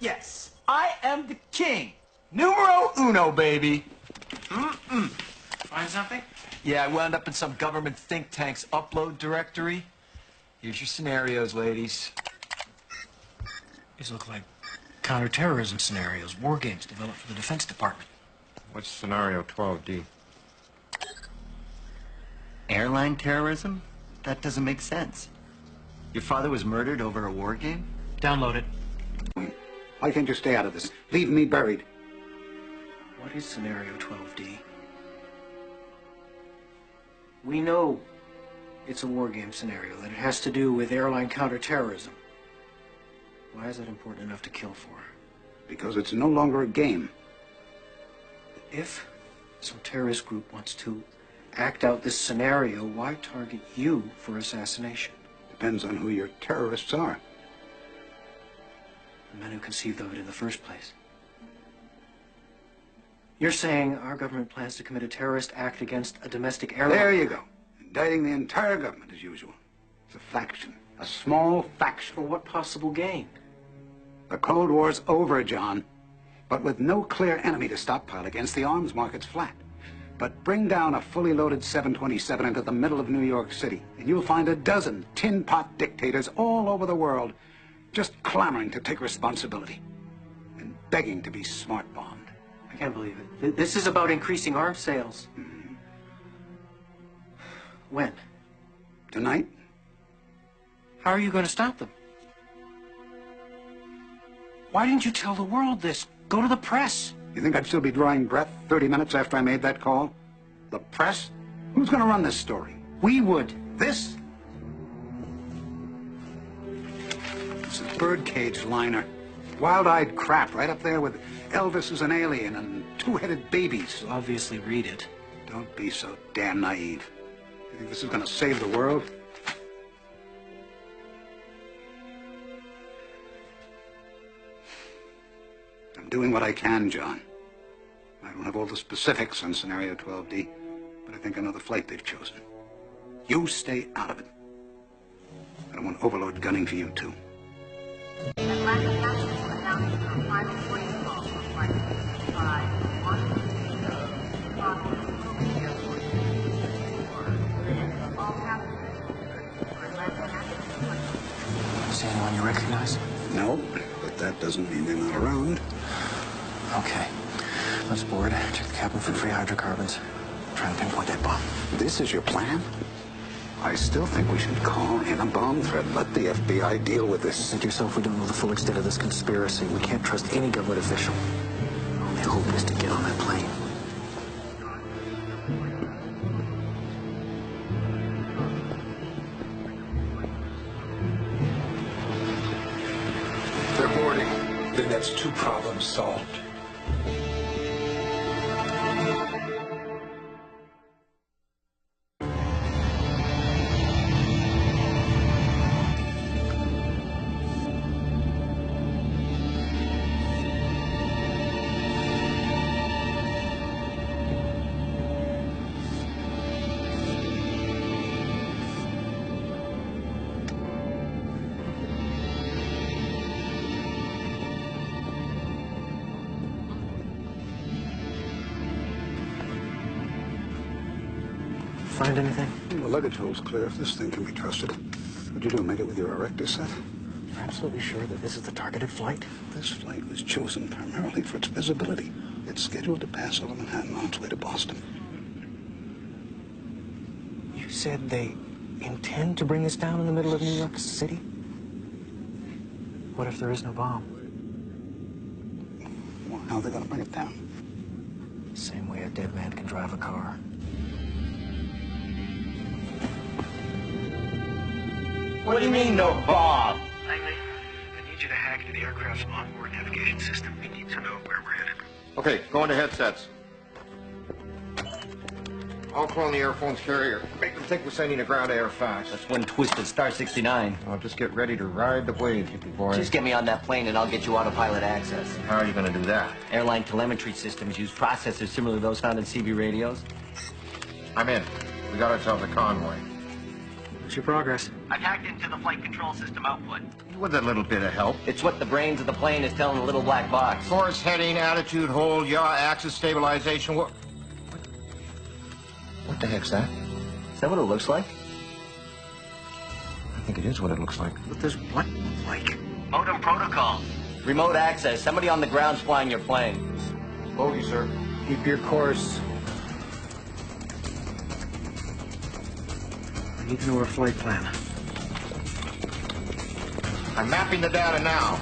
Yes, I am the king. Numero uno, baby. Find something? Yeah, I wound up in some government think tank's upload directory. Here's your scenarios, ladies. These look like counterterrorism scenarios, war games developed for the Defense Department. What's scenario 12D? Airline terrorism? That doesn't make sense. Your father was murdered over a war game? Download it. Why can't you stay out of this? Leave me buried. What is scenario 12D? We know it's a war game scenario, that it has to do with airline counterterrorism. Why is that important enough to kill for? Because it's no longer a game. If some terrorist group wants to act out this scenario, why target you for assassination? Depends on who your terrorists are. The men who conceived of it in the first place. You're saying our government plans to commit a terrorist act against a domestic airline? There you go. Indicting the entire government as usual. It's a faction. A small faction. For what possible gain? The Cold War's over, John. But with no clear enemy to stockpile against, the arms market's flat. But bring down a fully loaded 727 into the middle of New York City, and you'll find a dozen tin-pot dictators all over the world just clamoring to take responsibility and begging to be smart-bombed. I can't believe it. This is about increasing arms sales. Mm-hmm. When? Tonight? How are you going to stop them? Why didn't you tell the world this? Go to the press. You think I'd still be drawing breath 30 minutes after I made that call? The press? Who's going to run this story? We would. This? It's a birdcage liner. Wild-eyed crap right up there with Elvis as an alien and two-headed babies. You obviously read it. Don't be so damn naive. You think this is going to save the world? I'm doing what I can, John. I don't have all the specifics on scenario 12D, but I think I know the flight they've chosen. You stay out of it. I don't want overload gunning for you, too. See anyone you recognize? No, but that doesn't mean they're not around. Okay. Let's board. Check the cabin for free hydrocarbons. Try and pinpoint that bomb. This is your plan? I still think we should call in a bomb threat. Let the FBI deal with this. Said yourself we don't know the full extent of this conspiracy. We can't trust any government official. Only hope is to get on that plane. They're boarding. Then that's two problems solved. Find anything? The luggage hole's clear if this thing can be trusted. What'd you do, make it with your erector set? You're absolutely sure that this is the targeted flight? This flight was chosen primarily for its visibility. It's scheduled to pass over Manhattan on its way to Boston. You said they intend to bring this down in the middle of New York City? What if there is no bomb? Well, how are they going to bring it down? Same way a dead man can drive a car. What do you mean, no bomb? Langley, I need you to hack into the aircraft's onboard navigation system. We need to know where we're headed. Okay, go into headsets. I'll clone the airphone's carrier. Make them think we're sending a ground-to-air fax. That's one twisted Star 69. I'll just get ready to ride the wave, hippie boy. Just get me on that plane and I'll get you autopilot access. How are you going to do that? Airline telemetry systems use processors similar to those found in CB radios. I'm in. We got ourselves a convoy. What's your progress? I've hacked into the flight control system output. With a little bit of help. It's what the brains of the plane is telling the little black box. Course, heading, attitude, hold, yaw, axis, stabilization. What the heck's that? Is that what it looks like? I think it is what it looks like. What does what look like? Modem protocols. Remote access. Somebody on the ground's flying your plane. Bogey, sir. Keep your course. I need to know our flight plan. I'm mapping the data now.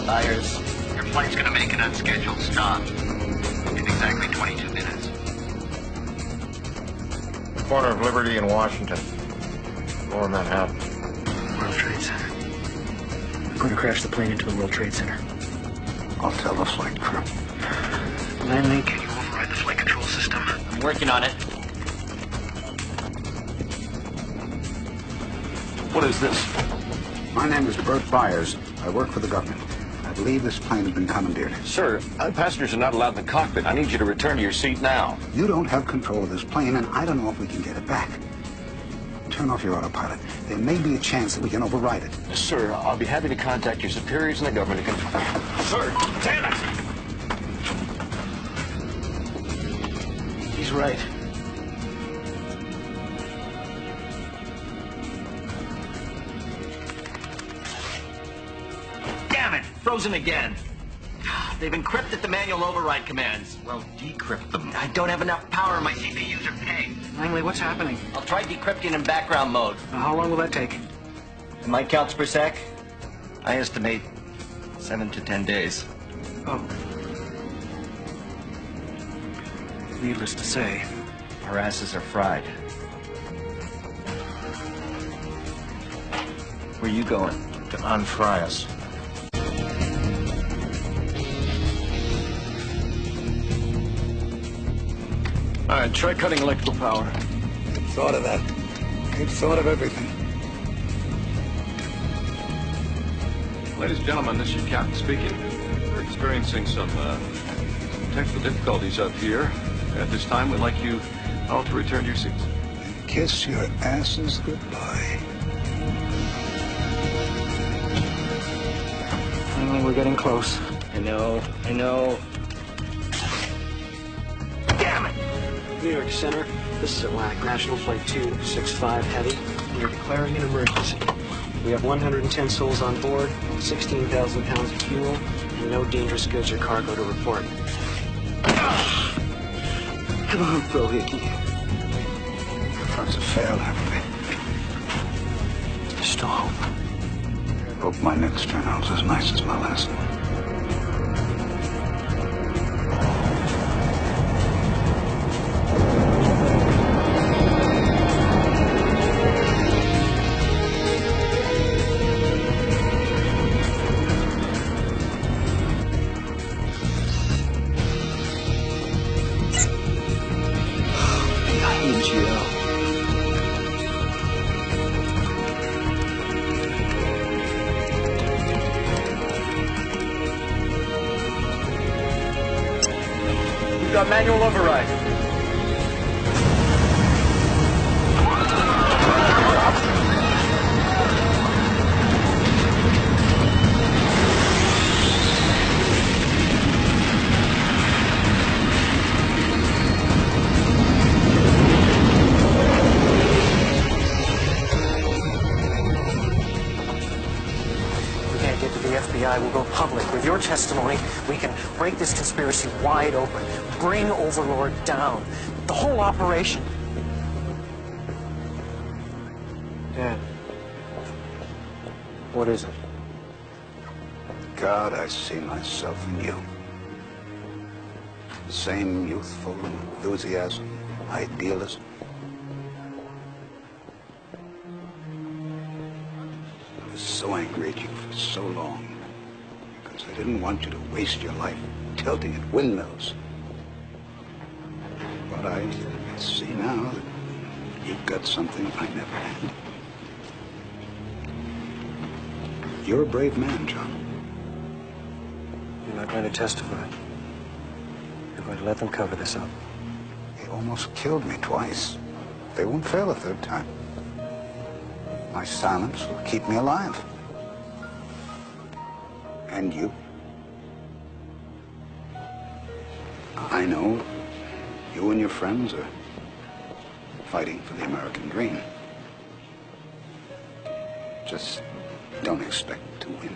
Byers, your flight's gonna make an unscheduled stop in exactly 22 minutes. Corner of Liberty and Washington. Lower Manhattan. World Trade Center. I'm going to crash the plane into the World Trade Center. I'll tell the flight crew. Langley, can you override the flight control system? I'm working on it. What is this? My name is Bert Byers. I work for the government. I believe this plane has been commandeered. Sir, passengers are not allowed in the cockpit. I need you to return to your seat now. You don't have control of this plane, and I don't know if we can get it back. Turn off your autopilot. There may be a chance that we can override it. Sir, I'll be happy to contact your superiors in the government to confirm. Sir, damn it! He's right. Damn it! Frozen again. They've encrypted the manual override commands. Well, decrypt them. I don't have enough power. My CPUs are pegged. Langley, what's happening? I'll try decrypting in background mode. How long will that take? In my counts per sec, I estimate 7 to 10 days. Oh. Needless to say, Our asses are fried. Where you going? To unfry us. All right, try cutting electrical power. Thought of that. They've thought of everything. Ladies and gentlemen, this is your captain speaking. We're experiencing some technical difficulties up here. At this time, we'd like you all to return to your seats. Kiss your asses goodbye. Langley, we're getting close. I know. New York Center, this is Atlantic National Flight 265 Heavy. We are declaring an emergency. We have 110 souls on board, 16,000 pounds of fuel, and no dangerous goods or cargo to report. Come on, Pro Hickey. Fronts have failed, haven't they? Still hope. Hope my next turn out's as nice as my last one. We've got manual override. We can't get to the FBI. We'll go public. With your testimony, we can break this conspiracy wide open. Bring Overlord down. The whole operation. Dad, what is it? God, I see myself in you. The same youthful enthusiasm, idealism. I was so angry at you for so long because I didn't want you to waste your life tilting at windmills. But I see now that You've got something I never had. You're a brave man, John. You're not going to testify. You're going to let them cover this up. They almost killed me twice. They won't fail a third time. My silence will keep me alive. And you? I know you and your friends are fighting for the American dream. Just don't expect to win.